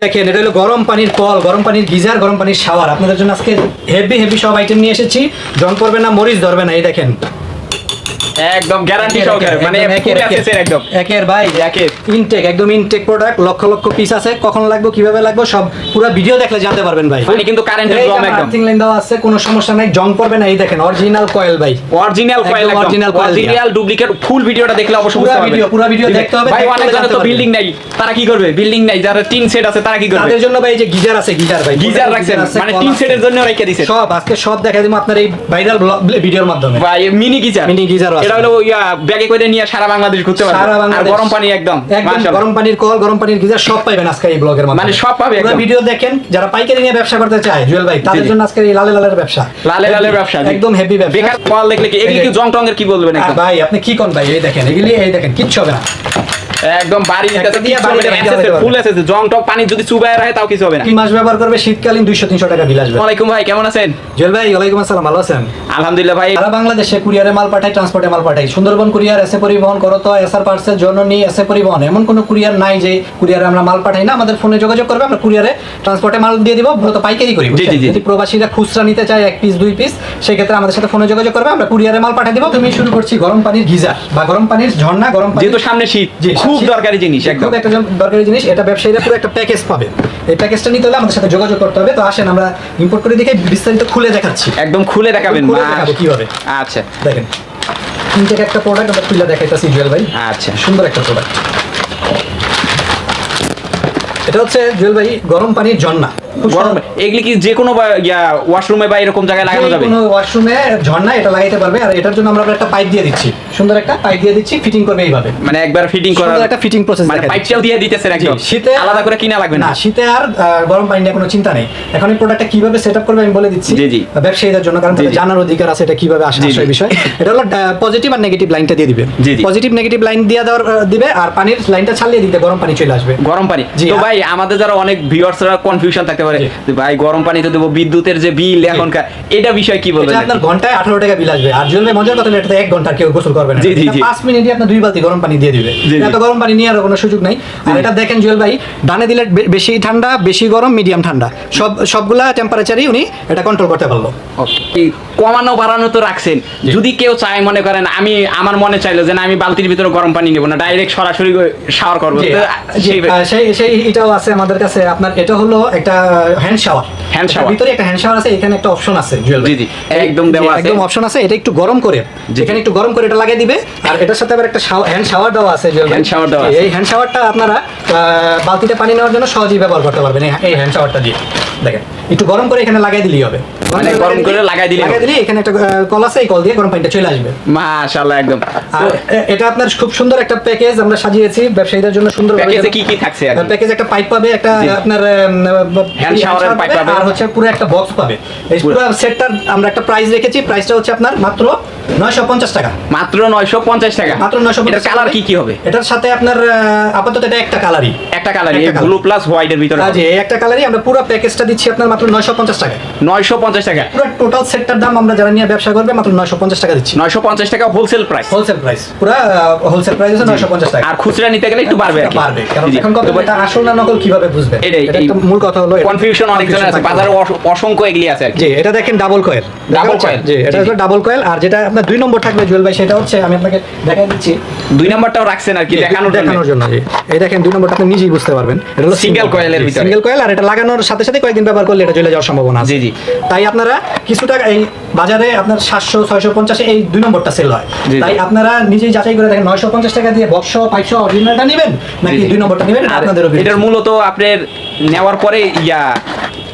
দেখেন এটা হলো গরম পানির কল, গরম পানির গিজার, গরম পানির শাওয়ার। আপনাদের জন্য আজকে হেভি হেভি সব আইটেম নিয়ে এসেছি। জং পড়বে না, মরিচ ধরবে না। এই দেখেন একদম গ্যারান্টি সহকারে, মানে পুরো আছে একদম একের ভাই একের ইনটেক, একদম intact product. Lakh lakh piece আছে, কখন লাগবে কিভাবে লাগবে সব পুরো ভিডিও দেখলে জানতে পারবেন ভাই। মানে কিন্তু কারেন্টের জং একদম আর্থিং লাইন দেওয়া আছে, কোনো সমস্যা নাই, জং পড়বে না। এই দেখেন অরিজিনাল কয়েল ভাই, original coil, original coil, original duplicate. Full ভিডিওটা দেখলে অবশ্যই বুঝতে পারবেন। পুরো ভিডিও দেখতে হবে। ভাই অনেক জনের তো বিল্ডিং নাই, তারা কি করবে? বিল্ডিং নাই, যারা টিন সেট আছে তারা কি করবে? তাদের জন্য ভাই এই যে গিজার আছে, গিজার ভাই, গিজার রাখছেন, মানে টিন সেটের জন্য রেখে দিয়েছেন সব। আজকে সব দেখাই দিব আপনার এই ভাইরাল ভিডিওর মাধ্যমে। ভাই মিনি গিজার, মিনি গিজার আছে। এটা হলো ব্যাগে করে নিয়ে সারা বাংলাদেশ ঘুরতে পারবে। আর গরম পানি একদম মাশাআল্লাহ, গরম পানির কল, গরম পানির গিজার সব পাবেন আজকে এই ব্লগের মাধ্যমে। মানে সব পাবে পুরো একদম। ভিডিও দেখেন। যারা পাইকারি নিয়ে ব্যবসা করতে চায় জুয়েল ভাই, তাদের জন্য আজকে এই লালে লালের ব্যবসা, লালে লালের ব্যবসা, একদম হেভি ব্যবসা। বেকার কল দেখলে কি এগুলি কি জং টঙ্গের কি বলবেন একদম? ভাই আপনি কি কোন ভাই, এই দেখেন এগুলি, এই দেখেন কিচ্ছু হবে না, একদম বাড়ি একটা দিয়ে বাড়ি দিতে ফুল আছে, জং টক পানি যদি চুবায় রাখে তাও কিছু হবে না। কি মাছ ব্যবহার করবে শীতকালীন 200-300 টাকা বিল আসবে। ওয়ালাইকুম ভাই, কেমন আছেন? জুয়েল ভাই ওয়ালাইকুম আসসালাম, ভালো আছেন? আলহামদুলিল্লাহ ভাই। সারা বাংলাদেশে কুরিয়ারে মাল পাঠায়, ট্রান্সপোর্টে মাল পাঠায়। সুন্দরবন কুরিয়ার, এসএ পরিবহন, করতো, এসআর পার্সেল, জননী, এসএ পরিবহন, এমন কোনো কুরিয়ার নাই যে কুরিয়ারে আমরা মাল পাঠাই না। আমাদের ফোনে যোগাযোগ করবে, আমরা কুরিয়ারে ট্রান্সপোর্টে মাল দিয়ে দিব। মূলত পাইকারি করি। যদি প্রবাসীরা খুচরা নিতে চায় 1 পিস 2 পিস, সেই ক্ষেত্রে আমাদের সাথে ফোনে যোগাযোগ করবে, আমরা কুরিয়ারে মাল পাঠিয়ে দিব। তুমি শুরু করছি গরম পানির গিজার বা গরম পানির ঝর্ণা। গরম পানি যেহেতু সামনে শীত, খুব দরকারি জিনিস, একদম একটা দরকারি জিনিস। এটা ব্যবসায়ীরা পুরো একটা প্যাকেজ পাবে। এই প্যাকেজটা নিতে হলে আমাদের সাথে যোগাযোগ করতে হবে। তো আসেন আমরা ইম্পোর্ট করে দেখে বিস্তারিত খুলে দেখাচ্ছি। একদম খুলে দেখাবেন, দেখাবো কিভাবে। আচ্ছা দেখেন ইনটেক একটা প্রোডাক্ট আমরা খুলে দেখাইতাছি জুয়েল ভাই। আচ্ছা, সুন্দর একটা প্রোডাক্ট। এটা হচ্ছে জুয়েল ভাই গরম পানির ঝর্ণা। গরম এগুলি কি যে কোনো ওয়াশরুমে বা এরকম জায়গায় লাগানো যাবে? কোনো ওয়াশরুমে ঝর্ণা এটা লাগাইতে পারবে। আর এটার জন্য আমরা একটা পাইপ দিয়ে দিচ্ছি, সুন্দর একটা পাইপ দিয়ে দিচ্ছি। ফিটিং করবে এইভাবে, মানে একবার ফিটিং করা, একটা ফিটিং প্রসেস, মানে পাইপটাও দিয়ে দিতেছেন একদম। শীতে আলাদা করে কিনা লাগবে না। শীতে আর গরম পানি নিয়ে কোনো চিন্তা নেই। এখন এই প্রোডাক্টটা কিভাবে সেটআপ করবে আমি বলে দিচ্ছি ব্যবসায়ীদের জন্য, কারণ তাদের জানার অধিকার আছে এটা কিভাবে আসে এই বিষয়। এটা হলো পজিটিভ আর নেগেটিভ লাইনটা দিয়ে দিবে। পজিটিভ নেগেটিভ লাইন দিয়ে দেওয়ার দিবে, আর পানির লাইনটা ছাড়িয়ে দিতে গরম পানি চলে আসবে। গরম পানি। তো ভাই আমাদের যারা অনেক ভিউয়ার্সরা কনফিউশন থাকতে পারে, ভাই গরম পানিতে দেবো, বিদ্যুতের যে বিল এখনকার, এটা বিষয় কি বলবেন? আপনার ঘন্টায় 18 টাকা বিল আসবে। আর জুয়েল ভাই মজার কথা, এটাতে 1 ঘন্টা কেউ গোসল করবে না। 5 মিনিটে আপনার 2 বালতি গরম পানি দিয়ে দিবে। এত গরম পানি নিয়ে আর কোনো সুযোগ নাই। আর এটা দেখেন জুয়েল ভাই, ডানে দিলে বেশি ঠান্ডা, বেশি গরম, মিডিয়াম ঠান্ডা, সবগুলা টেম্পারেচারই উনি এটা কন্ট্রোল করতে পারলো। কমানো বাড়ানো তো রাখছেন। যদি কেউ চায়, মনে করেন আমি আমার মনে চাইলো যে না আমি বালতির ভিতরে গরম পানি নেব না, ডাইরেক্ট সরাসরি শাওয়ার করবো, সেই এটাও আছে আমাদের কাছে। আপনার এটা হলো একটা হ্যান্ড শাওয়ার। হ্যান্ড শাওয়ার ভিতরে একটা হ্যান্ড শাওয়ার আছে, এখানে একটা অপশন আছে জুয়েল ভাই। জি একদম দেওয়া আছে, একদম অপশন আছে। এটা একটু গরম করে, এখানে একটু গরম করে এটা লাগিয়ে দিবে। আর এটার সাথে আবার একটা হ্যান্ড শাওয়ার দেওয়া আছে জুয়েল ভাই। হ্যান্ড শাওয়ার দেওয়া আছে। এই হ্যান্ড শাওয়ারটা আপনারা বালতিতে পানি নেওয়ার জন্য সহজেই ব্যবহার করতে পারবেন। এই হ্যান্ড শাওয়ারটা দিয়ে দেখেন, একটু গরম করে এখানে লাগিয়ে দিলেই হবে। মানে গরম করে লাগাই দিলে এখানে একটা কল আছে, এই কল দিয়ে গরম পানিটা চলে আসবে। মাশাআল্লাহ একদম। আর এটা আপনার খুব সুন্দর একটা প্যাকেজ আমরা সাজিয়েছি ব্যবসায়ীদের জন্য। সুন্দর প্যাকেজে কি কি থাকছে? প্যাকেজ একটা পাইপ পাবে, একটা আপনার হ্যান্ড শাওয়ারের পাইপ পাবে, আর হচ্ছে পুরো একটা বক্স পাবে। এই পুরো সেটটার আমরা একটা প্রাইস রেখেছি। প্রাইসটা হচ্ছে আপনার মাত্র 950 টাকা। মাত্র 950 টাকা। মাত্র 950। এটার কালার কি কি হবে? এটার সাথে আপনার আপাতত এটা একটা কালারই, ব্লু প্লাস হোয়াইট এর ভিতরে। জি একটা কালারই। আমরা পুরো প্যাকেজটা দিচ্ছি আপনার মাত্র 950 টাকা। 950 টাকা পুরো টোটাল সেটটার দাম আমরা যারা নিয়ে ব্যবসা করবে মাত্র 950 টাকা দিচ্ছি। 950 টাকা হোলসেল প্রাইস। হোলসেল প্রাইস, পুরো হোলসেল প্রাইস হচ্ছে 950 টাকা। আর খুচরা নিতে গেলে একটু বাড়বে আর কি। বাড়বে, কারণ এখন কত এটা আসল না নকল কিভাবে বুঝবে? এটা একটা মূল কথা হলো কনফিউশন অনেক জনের আছে, বাজারে অসংখ্য এগুলি আছে আর কি। জি এটা দেখেন ডাবল কয়েল। ডাবল কয়েল, জি এটা হলো ডাবল কয়েল। আর যেটা আপনার 2 নম্বর থাকবে জুয়েল ভাই, সেটা হচ্ছে আমি আপনাকে দেখাই দিচ্ছি। 2 নাম্বারটাও রাখছেন আর কি দেখানোর জন্য। জি এই দেখেন 2 নম্বরটা আপনি নিজেই বুঝতে পারবেন। এটা হলো সিঙ্গেল কয়েলের ভিতরে, সিঙ্গেল কয়েল। আর এটা লাগানোর সাথে সাথে কয়েকদিন ব্যবহার করলে এটা চলে যাওয়ার সম্ভাবনা আছে। জি তাই আপনারা কিছু টাকা এই বাজারে আপনার 700 650 এই 2 নম্বরটা সেল হয়। তাই আপনারা নিজেই যাচাই করে দেখেন 950 টাকা দিয়ে বক্স পাইছো অরিজিনালটা নেবেন নাকি 2 নম্বরটা নেবেন, আপনাদের উপর। এটার মূলত আপনার নেওয়ার পরে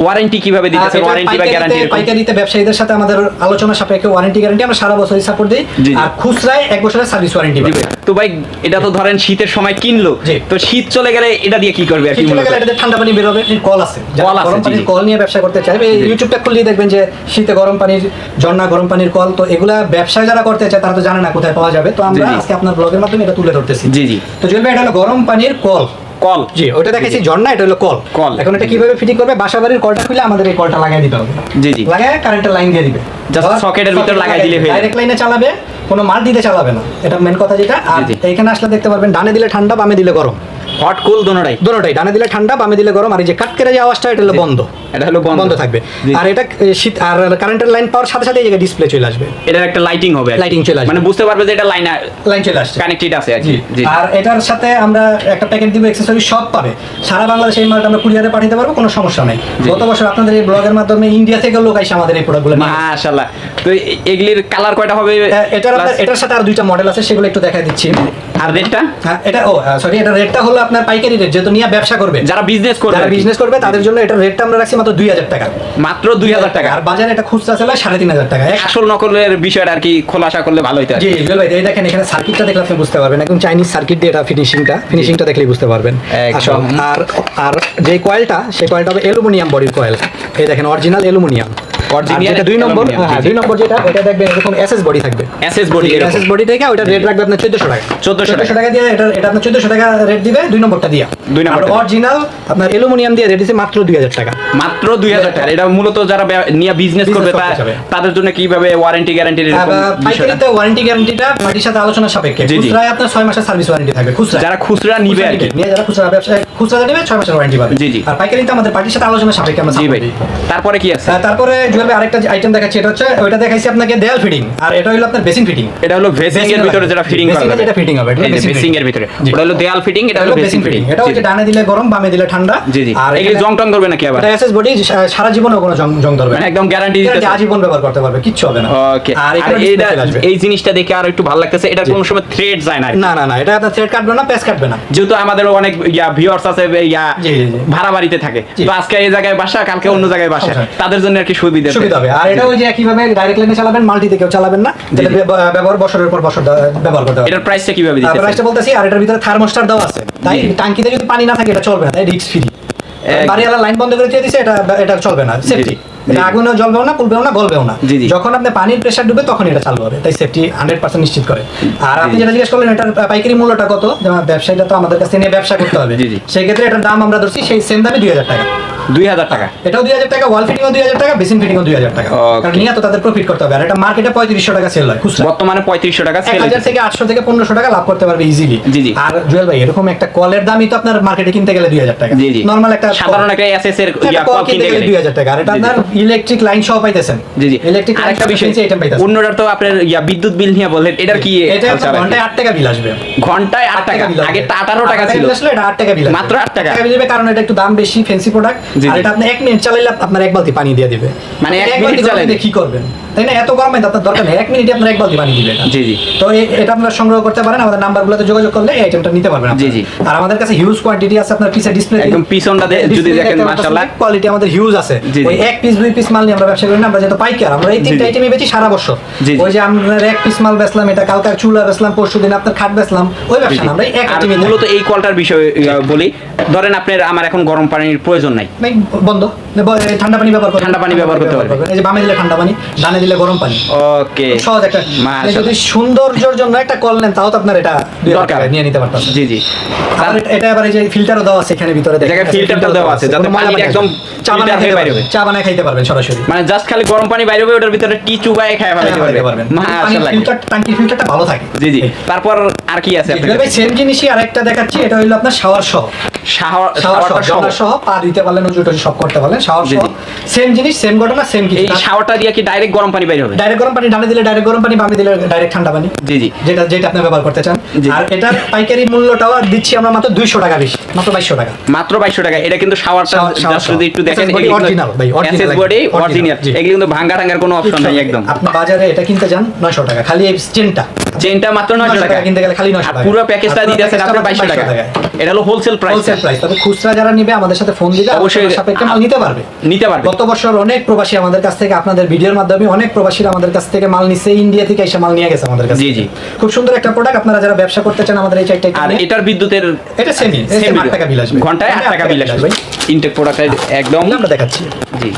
ওয়ারেন্টি কিভাবে দিতেছেন? ওয়ারেন্টি বা গ্যারান্টি? পাইকারিতে ব্যবসায়ীদের সাথে আমাদের আলোচনা সাপেক্ষে ওয়ারেন্টি গ্যারান্টি আমরা সারা বছরই সাপোর্ট দিই। আর খুচরায় 1 বছরের সার্ভিস ওয়ারেন্টি পাবে। তো ভাই এটা তো ধরেন শীতের সময় কিনলো, তো শীত চলে গেলে এটা দিয়ে কি করবে আর কি? চলে গেলে এটাতে ঠান্ডা পানি বের হবে। কল আছে, গরম পানির কল নিয়ে ব্যবসা করতে চাইবে ইউটিউবটা খুললেই দেখবেন যে শীতে গরম পানির ঝর্ণা, গরম পানির কল। তো এগুলা ব্যবসা যারা করতে চায় তারা তো জানে না কোথায় পাওয়া যাবে। তো আমরা আজকে আপনার ব্লগের মাধ্যমে এটা তুলে ধরতেছি। জি তো জুয়েল ভাই এটা হলো গরম পানির কল। জি ওটা দেখেছি ঝর্ণা, এটা হলো কল। এখন এটা কিভাবে ফিটিং করবে? বাসাবাড়ির কলটা খুলে আমাদের এই কলটা লাগিয়ে দিতে হবে। লাগায় কারেন্টের লাইন দিয়ে দিবে, জাস্ট সকেটের ভিতর লাগাই দিলে হয়ে যাবে। ডাইরেক্ট লাইনে চালাবে, কোনো মাল্টি দিয়ে চালাবে না। এটা মেন কথা যেটা। আর এখানে আসলে দেখতে পারবেন ডানে দিলে ঠান্ডা, বামে দিলে গরম। হট কুল দোনোটাই। দোনোটাই, ডানে দিলে ঠান্ডা বামে দিলে গরম, আর এই যে কাট কেটে যে আওয়াজটা এটা হলো বন্ধ, এটা হলো বন্ধ থাকবে। জি। আর এটা শীত আর কারেন্টের লাইন পাওয়ার সাথে সাথে এই জায়গায় ডিসপ্লে চলে আসবে, এটার একটা লাইটিং হবে, লাইটিং চলে আসবে, মানে বুঝতে পারবে যে এটা লাইন চলে আসছে, কানেক্টেড আছে আর কি। জি। আর এটার সাথে আমরা একটা প্যাকেট দিব অ্যাকসেসরি, সব পাবে সারা বাংলাদেশে। এই মালটা আমরা কুরিয়ারে পাঠাতে পারবো, কোনো সমস্যা নাই। গত বছর আপনাদের এই ব্লগের মাধ্যমে ইন্ডিয়া থেকে লোক আইসা আমাদের এই প্রোডাক্টগুলো নিয়ে গেছে। মাশাআল্লাহ। তো এগুলির কালার কয়টা হবে? এটার সাথে আর দুইটা মডেল আছে, সেগুলো একটু দেখাই দিচ্ছি। আর রেটটা? হ্যাঁ, এটা সরি, এটা রেটটা হলো আপনার পাইকারি রেট, যেহেতু নিয়ে ব্যবসা করবে, যারা বিজনেস করবে, যারা বিজনেস করবে তাদের জন্য এটা রেটটা আমরা রাখছি মাত্র 2000 টাকা, মাত্র 2000 টাকা। আর বাজারে এটা খুচরা চলে 3500 টাকা। আসল নকলের বিষয়টা আর কি খোলাসা করলে ভালো হইতো। জি জুয়েল ভাই, এই দেখেন এখানে সার্কিটটা দেখলে আপনি বুঝতে পারবেন, একদম চাইনিজ সার্কিট দিয়ে এটা ফিনিশিংটা দেখলেই বুঝতে পারবেন। একদম। আসল। আর যে কয়েলটা, সেই কয়েলটা হবে অ্যালুমিনিয়াম বডির কয়েল, এই দেখেন অরিজিনাল অ্যালুমিনিয়াম। Original যেটা 2 নম্বর, aluminum, হ্যাঁ জি, জি। 2 নম্বর যেটা, ওটা দেখবেন এরকম এসএস বডি থাকবে, এসএস বডি এরকম। এসএস বডি থেকে ওটা রেট রাখবে আপনার 1400 টাকা। 1400 টাকা দিয়ে এটা আপনার 1400 টাকা রেট দিবে 2 নম্বরটা দিয়া। 2 নম্বরটা। আর অরিজিনাল আপনার অ্যালুমিনিয়াম দিয়ে রেট দিছে মাত্র 2000 টাকা। মাত্র 2000 টাকা। এটা মূলত যারা নিয়ে বিজনেস করবে করতে চাবে। তাদের জন্য কিভাবে ওয়ারেন্টি গ্যারান্টি পাইকারিতে ওয়ারেন্টি গ্যারান্টিটা পার্টির সাথে আলোচনা সাপেক্ষে, জি, জি। খুচরায় আপনার 6 মাসের সার্ভিস ওয়ারেন্টি থাকবে। খুচরা যারা খুচরা নিবে আর কি। নিয়ে যারা খুচরা ব্যবসা খুচরা নেবে 6 মাসের ওয়ারেন্টি পাবে। জি, জি। আর পাইকারিতে আমাদের পার্টির সাথে আলোচনা সাপেক্ষে আমরা জি support ভাই। দিই। তারপরে কি আছে? তারপরে জুয়েল ভাই আরেকটা আইটেম দেখাচ্ছি, এটা হচ্ছে ওইটা দেখাইছি আপনাকে দেয়াল ফিটিং, আর এটা হলো আপনার বেসিন ফিটিং। এটা হলো ভেসিং এর ভিতরে যেটা ফিটিং করা হবে, এটা ফিটিং হবে, এটা ভেসিং এর ভিতরে। জি। ওটা হলো দেয়াল ফিটিং, এটা হলো বেসিং ফিটিং। এটা হচ্ছে ডানে দিলে গরম বামে দিলে ঠান্ডা। জি জি। আর এগুলি জং টং ধরবে নাকি আবার? এটা এসএস বডি, সারা জীবনে কোনো জং ধরবে না, মানে একদম গ্যারান্টি এটা দিতেছে। আজীবন ব্যবহার করতে পারবে, কিচ্ছু হবে না। ওকে। আর আর এটা এই জিনিসটা দেখে আর একটু ভালো লাগতেছে, এটা কোনো সময় থ্রেড যায় না। না, এটা আপনার থ্রেড কাটবে না, প্যাচ কাটবে না। যেহেতু আমাদের অনেক ভিউয়ার্স আছে জি, জি। ভাড়া বাড়িতে থাকে, জি। তো আজকে এই জায়গায় বাসা, কালকে অন্য জায়গায় বাসা, সমস্যা। তাদের জন্য আর কি সুবিধা হবে। আর এটা ওই যে একইভাবে ডাইরেক্ট লাইনে চালাবেন, মাল্টিতে কেউ চালাবেন না, এটা ব্যবহার বছরের পর বছর ব্যবহার করতে হবে। এটার প্রাইসটা কিভাবে দিতেছে? প্রাইসটা বলতেছি, আর এটার ভিতরে থার্মোস্টার দেওয়া আছে, তাই টাঙ্কিতে যদি পানি না থাকে এটা চলবে না, তাই রিস্ক ফ্রি। বাড়িওয়ালা লাইন বন্ধ করে দিয়ে দিছে, এটা চলবে না, সেফটি। এটা আগুনও জ্বলবেও না, পুলবেও না, গলবেও না। জি, জি। যখন আপনি পানির প্রেসার ডুবে তখন এটা চালু হবে, তাই সেফটি 100% নিশ্চিত করে। আর আপনি যেটা জিজ্ঞেস করলেন এটার পাইকারি মূল্যটা কত, যেমন ব্যবসায়ীটা তো আমাদের কাছ থেকে নিয়ে ব্যবসা করতে হবে, জি, জি। সেই ক্ষেত্রে এটার দাম আমরা ধরছি সেই সেম দামে 2000 টাকা। 2000 টাকা। এটাও 2000 টাকা, ওয়াল ফিটিংও 2000 টাকা, বেসিন ফিটিংও 2000 টাকা। Okay. কারণ নিয়ে তো তাদের প্রফিট করতে হবে, আর এটা মার্কেটে 3500 টাকা সেল হয় খুচরা। বর্তমানে 3500 টাকা সেল 1000 থেকে 800 থেকে 1500 টাকা লাভ করতে পারবে ইজিলি। জি, জি। আর জুয়েল ভাই এরকম একটা কলের দামই তো আপনার মার্কেটে কিনতে গেলে 2000 টাকা। জি, জি। নরমাল একটা সাধারণ একটা এসএস এর কল কিনতে গেলে 2000 টাকা, আর এটা জি, জি। আপনার ইলেকট্রিক লাইন সহ পাইতেছেন। জি জি। ইলেকট্রিক আরেকটা বিষয়, আইটেম পাইতেছেন। অন্যটার তো আপনার বিদ্যুৎ বিল নিয়ে বললেন, এটার কি এটা খরচা হবে? ঘন্টায় 8 টাকা বিল আসবে। ঘন্টায় 8 টাকা, বিল আসবে। আগে 18 টাকা ছিল। আসলে এটা 8 টাকা বিল আসবে। মাত্র 8 টাকা। বিল আসবে, কারণ এটা একটু দাম বেশি, ফ্যান্সি প্রোডাক্ট। জি, আর জি। এটা আপনি 1 মিনিট চালাইলে আপনার 1 বালতি পানি দিয়ে দিবে। মানে আপনি 1 এক মিনিট বালতি গরম চালাইলে দিয়ে কি করবেন, তাই না? এত গরমে তো আপনার দরকার নেই, 1 মিনিটে আপনার 1 বালতি পানি দিবে এটা। জি, জি। তো এটা আপনারা সংগ্রহ করতে পারেন, আমাদের নাম্বারগুলোতে যোগাযোগ করলে এই আইটেমটা নিতে পারবেন আপনারা। জি, জি। আর আমাদের কাছে হিউজ কোয়ান্টিটি আছে, আপনার পিছে ডিসপ্লে একদম পিছনটা যদি দেখেন মাশাআল্লাহ কোয়ালিটি আমাদের হিউজ আছে। জি, জি। ওই 1 পিস 2 পিস মাল নিয়ে আমরা ব্যবসা করি না, আমরা যেহেতু পাইকার, আমরা এই জি, তিনটা জি। আইটেমই বেচি সারা বছর। জি, জি। ওই যে আমরা 1 পিস মাল বেচলাম, এটা কালকে চুলা বেচলাম, পরশুদিন আপনার খাট বেচলাম, ওই ব্যবসা না, আমরা এক আর আইটেমই মূলত এই কলটার বিষয়ে বলি, ধরেন আপনার আমার এখন গরম পানির প্রয়োজন নাই, বন্ধ, ঠান্ডা পানি ব্যবহার করবেন, ঠান্ডা পানি ব্যবহার করতে পারবেন। এই যে বামে দিলে ঠান্ডা পানি, ডানে দিলে গরম পানি। ওকে। সহজ একটা, যদি সৌন্দর্যের জন্য একটা কল নেন তাও তো আপনার এটা দরকার নিয়ে নিতে পারতেন। জি জি। আর এটা আবার এই যে ফিল্টারও দেওয়া আছে এখানে ভিতরে, দেখেন জায়গায় ফিল্টারটা দেওয়া আছে যাতে পানিটা একদম চা বানায় filter হয়ে খাইতে বাইরে পারবেন, হবে। চা বানায় খাইতে পারবেন সরাসরি, মানে জাস্ট খালি গরম পানি বাইরে হবে, ওটার ভিতরে টি চুবায় খায় ফেলাইতে পারবেন। মাশাআল্লাহ। ফিল্টার টাঙ্কির ফিল্টারটা ভালো থাকে। জি জি। তারপর আর কি আছে আপনার ভাই কাছে? সেম জিনিসই আরেকটা দেখাচ্ছি, এটা হলো আপনার শাওয়ার সহ, শাওয়ার সহ পা দিতে পারলেন, উজুটা সব করতে পারলেন, শাওয়ার জি, সহ জি। সেম জিনিস, সেম ঘটনা, সেম কিছু। এই শাওয়ারটা দিয়ে কি ডাইরেক্ট গরম পানি বাইরে হবে? ডাইরেক্ট গরম পানি, ডানে দিলে ডাইরেক্ট গরম পানি, বামে দিলে ডাইরেক্ট ঠান্ডা পানি। জি জি। যেটা আপনি ব্যবহার করতে চান। জি। আর এটার পাইকারি মূল্যটাও দিচ্ছি আমরা মাত্র 200 টাকা বেশি, মাত্র 2200 টাকা। মাত্র 2200 টাকা। এটা কিন্তু শাওয়ারটা জাস্ট যদি একটু দেখেন, SS body original ভাই, original এসএস বডি একদম, অরিজিনাল, জি। এগুলো কিন্তু ভাঙা টাঙ্গার কোনো অপশন নাই একদম। আপনি বাজারে এটা কিনতে যান 900 টাকা, খালি এই চেনটা চেনটা মাত্র 900 টাকা কিনতে গেলে খালি 900 আর টাকা। পুরো প্যাকেজটা আর পুরো দিতেছেন আপনি প্যাকেজটা 2200 টাকা। টাকায়। এটা হলো হোলসেল প্রাইস। Wholesale price. তবে খুচরা যারা নিবে আমাদের সাথে ফোন দিলে অবশ্যই অবশ্যই সাপেক্ষে মাল নিতে পারবে। নিতে পারবে। গত বছর অনেক প্রবাসী আমাদের কাছ থেকে, আপনাদের ভিডিওর মাধ্যমে অনেক প্রবাসীরা আমাদের কাছ থেকে মাল নিছে, ইন্ডিয়া থেকে এসে মাল নিয়ে গেছে আমাদের কাছে। জি, জি। খুব সুন্দর একটা প্রোডাক্ট, আপনারা যারা ব্যবসা করতে চান আমাদের এই চারটা আর এটার বিদ্যুতের এটা সেমই, same 8 টাকা বিল আসবে, ঘন্টায় 8 টাকা বিল আসবে। ইনটেক প্রোডাক্ট একদম। আমরা দেখাচ্ছি। জি।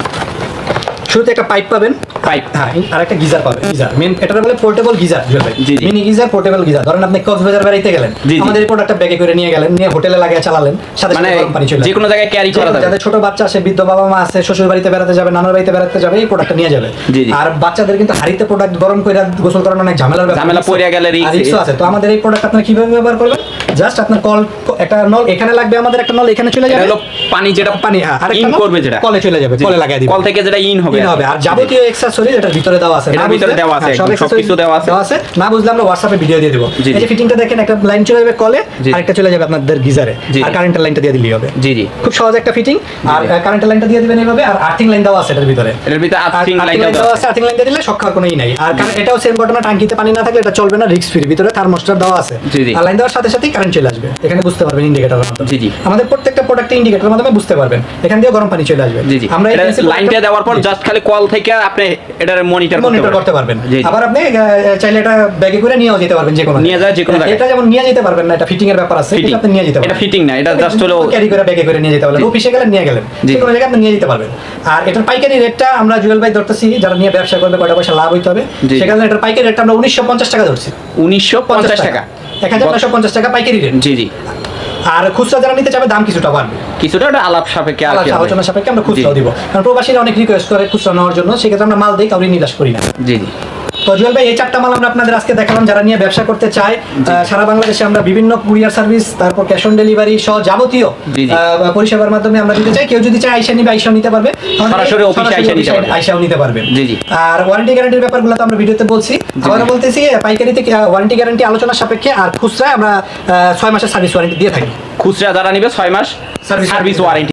শুরুতে একটা পাইপ পাবেন, পাইপ। হ্যাঁ, আর একটা গিজার পাবেন। গিজার মেন, এটা বলে পোর্টেবল গিজার, ভাই জি, জি। Mini geyser, portable geyser. ধরেন আপনি কক্সবাজার বেড়াইতে গেলেন, জি, জি। আমাদের এই প্রোডাক্টটা ব্যাগে করে নিয়ে গেলেন, নিয়ে হোটেলে লাগিয়ে চালালেন, সাথে মানে সাথে গরম পানি চলে যে কোনো জায়গায় ক্যারি করা যাবে। যাদের ছোট বাচ্চা আছে, বৃদ্ধ বাবা মা আছে, শ্বশুর বাড়িতে বেড়াতে যাবে, নানার বাড়িতে বেড়াতে যাবে, এই প্রোডাক্টটা নিয়ে যাবে। জি, জি। আর বাচ্চাদের কিন্তু হাড়িতে প্রোডাক্ট গরম করে গোসল করানো অনেক ঝামেলার ব্যাপার, ঝামেলা পড়ে গেলে আর রিস্ক আছে। তো আমাদের এই প্রোডাক্ট আপনারা কিভাবে ব্যবহার করবেন, জাস্ট আপনার কল একটা নল এখানে লাগবে, আমাদের একটা নল এখানে চলে এটা যাবে, হলো পানি যেটা পানি হ্যাঁ আরেকটা ইন নল করবে যেটা কলে চলে যাবে, জি। কলে লাগাই দিবেন, কল থেকে যেটা ইন হবে হবে। আর যাবতীয় অ্যাকসেসরিজ এটার ভিতরে দেওয়া আছে, এটার না ভিতরে বুঝলে- দেওয়া আছে, হ্যাঁ, সব একদম accessories সবকিছু দেওয়া আছে। না বুঝলে আমরা হোয়াটসঅ্যাপে ভিডিও দিয়ে দেবো। জি, এই যে জি। ফিটিংটা দেখেন, একটা লাইন চলে যাবে কলে, জি। আরেকটা চলে যাবে আপনাদের গিজারে, জি, আর জি। কারেন্টের লাইনটা দিয়ে দিলেই হবে। জি জি খুব সহজ একটা ফিটিং। আর কারেন্টের লাইনটা দিয়ে দিবেন এইভাবে, আর আর্থিং লাইন দেওয়া আছে এটার ভিতরে, এটার ভিতরে আর্থিং আর লাইন লাইন দেওয়া দেওয়া আছে আছে, আর্থিং লাইন দিয়ে দিলে শক খাওয়ার কোনোই নাই। আর এটাও সেম ঘটনা, টাঙ্কিতে পানি না থাকলে এটা চলবে না, রিস্ক ফ্রি, ভিতরে থার্মোস্টার দেওয়া আছে, জি, জি। আর লাইন দেওয়ার সাথে সাথেই কারেন্ট চলে আসবে, এখানে বুঝতে পারবেন ইন্ডিকেটরের মাধ্যমে। জি, জি। আমাদের প্রত্যেকটা প্রোডাক্টে ইন্ডিকেটরের মাধ্যমে বুঝতে পারবেন, এখান দিয়ে গরম পানি চলে আসবে। জি জি আমরা এই এটা principle- লাইনটা দেওয়ার পর জি। জাস্ট খালি কল থেকে আপনি এটার মনিটর করতে পারবেন। জি জি। আবার আপনি চাইলে এটা ব্যাগে করে নিয়েও যেতে পারবেন, যে কোনো নিয়ে যাওয়া যে কোনো জায়গায়। এটা যেমন নিয়ে যেতে পারবেন না, এটা ফিটিং এর ব্যাপার আছে, Fitting। কিন্তু আপনি নিয়ে যেতে পারবেন। এটা fitting না, এটা just হলো ক্যারি করে ব্যাগে করে নিয়ে যেতে পারবেন, জি। অফিসে গেলেন নিয়ে গেলেন, জি। যে কোনো জায়গায় আপনি নিয়ে যেতে পারবেন। আর এটার পাইকারি রেটটা আমরা জুয়েল ভাই ধরতেছি, যারা নিয়ে ব্যবসা করবে কয়টা পয়সা লাভ হইতে হবে, জি। সেখানে এটার পাইকারি রেটটা আমরা 1950 টাকা ধরছি। 1950 টাকা 1950 টাকা পাইকারি রেট। জি জি আর খুচরা যারা নিতে চাবে দাম কিছুটা বাড়বে, কিছুটা ওটা আলাপ সাপেক্ষে আর কি হবে। আলোচনা সাপেক্ষে আমরা খুচরাও জি। দিব, কারণ প্রবাসীরা অনেক রিকোয়েস্ট করে খুচরা নেওয়ার জন্য, সেক্ষেত্রে আমরা মাল দিই, কাউরি নিরাশ করি না। জি জি তো জুয়েল ভাই, এই চারটা মাল আমরা আপনাদের আজকে দেখালাম, যারা নিয়ে ব্যবসা করতে চায়। সারা বাংলাদেশে আমরা বিভিন্ন কুরিয়ার সার্ভিস, তারপর ক্যাশ অন ডেলিভারি সহ যাবতীয় জি, জি। পরিষেবার মাধ্যমে আমরা দিতে চাই। কেউ যদি চায় আইসা নিবে, আইসাও নিতে পারবে, সরাসরি অফিসে আইসা নিতে পারবে। আইসাও নিতে পারবে। জি, জি। আর ওয়ারেন্টি গ্যারান্টির ব্যাপারগুলো তো আমরা ভিডিওতে বলছি, আবারও বলতেছি, পাইকারিতে ওয়ারেন্টি গ্যারান্টি আলোচনার সাপেক্ষে, আর খুচরায় আমরা 6 মাসের সার্ভিস ওয়ারেন্টি দিয়ে থাকি। খুচরা যারা নিবে 6 মাস Service সার্ভিস warranty। ওয়ারেন্টি